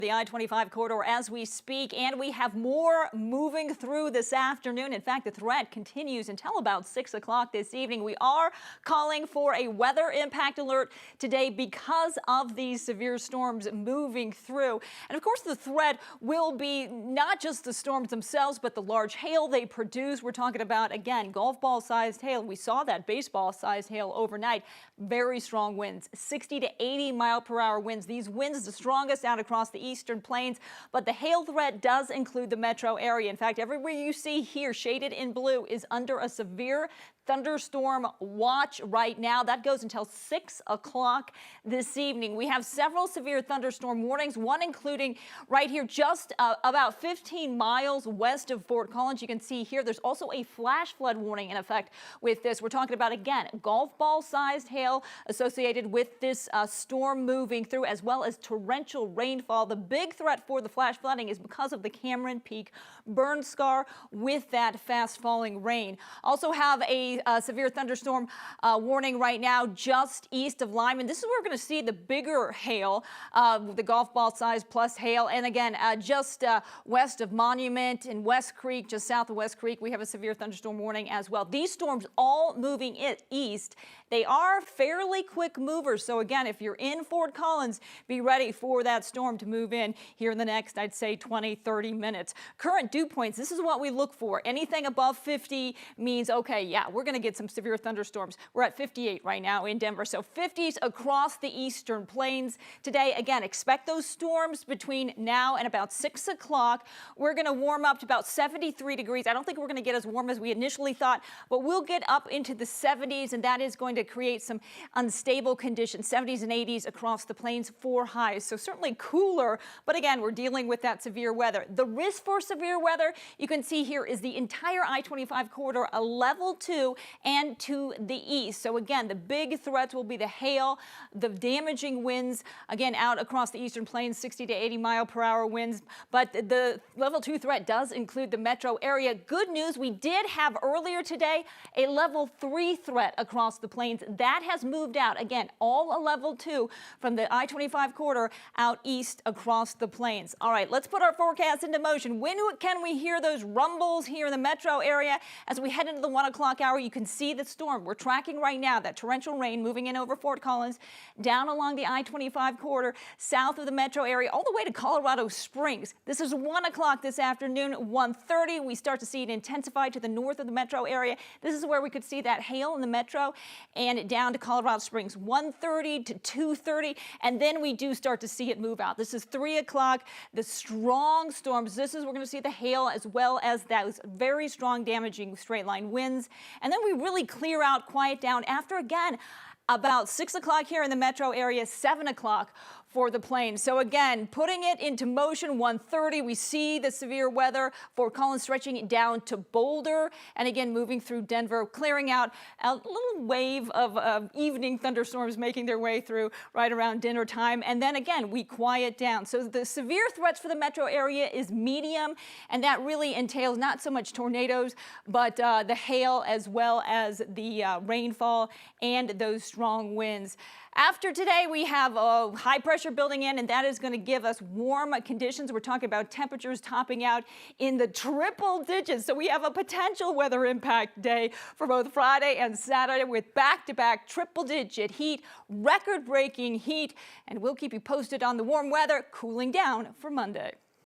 The I-25 corridor as we speak, and we have more moving through this afternoon. In fact, the threat continues until about 6 o'clock this evening. We are calling for a weather impact alert today because of these severe storms moving through. And of course, the threat will be not just the storms themselves, but the large hail they produce. We're talking about, again, golf ball sized hail. We saw that baseball sized hail overnight. Very strong winds, 60 to 80 mile per hour winds. These winds the strongest out across the eastern plains, but the hail threat does include the metro area. In fact, everywhere you see here shaded in blue is under a severe thunderstorm watch right now. That goes until 6 o'clock this evening. We have several severe thunderstorm warnings, one including right here just about 15 miles west of Fort Collins. You can see here there's also a flash flood warning in effect with this. We're talking about, again, golf ball sized hail associated with this storm moving through, as well as torrential rainfall. The big threat for the flash flooding is because of the Cameron Peak burn scar with that fast falling rain. Also have a severe thunderstorm warning right now just east of Lyman. This is where we're going to see the bigger hail, the golf ball size plus hail. And again, just west of Monument and West Creek, just south of West Creek, we have a severe thunderstorm warning as well. These storms all moving east. They are fairly quick movers. So again, if you're in Fort Collins, be ready for that storm to move in here in the next, I'd say 20, 30 minutes. Current dew points, this is what we look for. Anything above 50 means, okay, yeah, we're going to get some severe thunderstorms. We're at 58 right now in Denver. So 50s across the eastern plains today. Again, expect those storms between now and about 6 o'clock. We're going to warm up to about 73 degrees. I don't think we're going to get as warm as we initially thought, but we'll get up into the 70s, and that is going to create some unstable conditions, 70s and 80s across the plains for highs. So certainly cooler, but again, we're dealing with that severe weather. The risk for severe weather, you can see here, is the entire I-25 corridor, a level 2 and to the east. So again, the big threats will be the hail, the damaging winds, again, out across the eastern plains, 60 to 80 mile per hour winds. But the level 2 threat does include the metro area. Good news, we did have earlier today a level 3 threat across the plains. That has moved out. Again, all a level 2 from the I-25 corridor out east across the plains. All right, let's put our forecast into motion. When can we hear those rumbles here in the metro area? As we head into the 1 o'clock hour, you can see the storm we're tracking right now, that torrential rain moving in over Fort Collins, down along the I-25 corridor, south of the metro area, all the way to Colorado Springs. This is 1 o'clock this afternoon, 1:30. We start to see it intensify to the north of the metro area. This is where we could see that hail in the metro and down to Colorado Springs, 1:30 to 2:30. And then we do start to see it move out. This is 3 o'clock. The strong storms, this is, we're going to see the hail as well as those very strong damaging straight line winds. And then we really clear out, quiet down after, again, about 6 o'clock here in the metro area, 7 o'clock for the plains. So again, putting it into motion, 1:30, we see the severe weather. Fort Collins stretching it down to Boulder, and again, moving through Denver, clearing out a little wave of evening thunderstorms making their way through right around dinner time. And then again, we quiet down. So the severe threats for the metro area is medium, and that really entails not so much tornadoes, but the hail as well as the rainfall and those strong winds. After today, we have a high pressure building in, and that is going to give us warm conditions. We're talking about temperatures topping out in the triple digits. So we have a potential weather impact day for both Friday and Saturday with back-to-back triple-digit heat, record-breaking heat, and we'll keep you posted on the warm weather cooling down for Monday.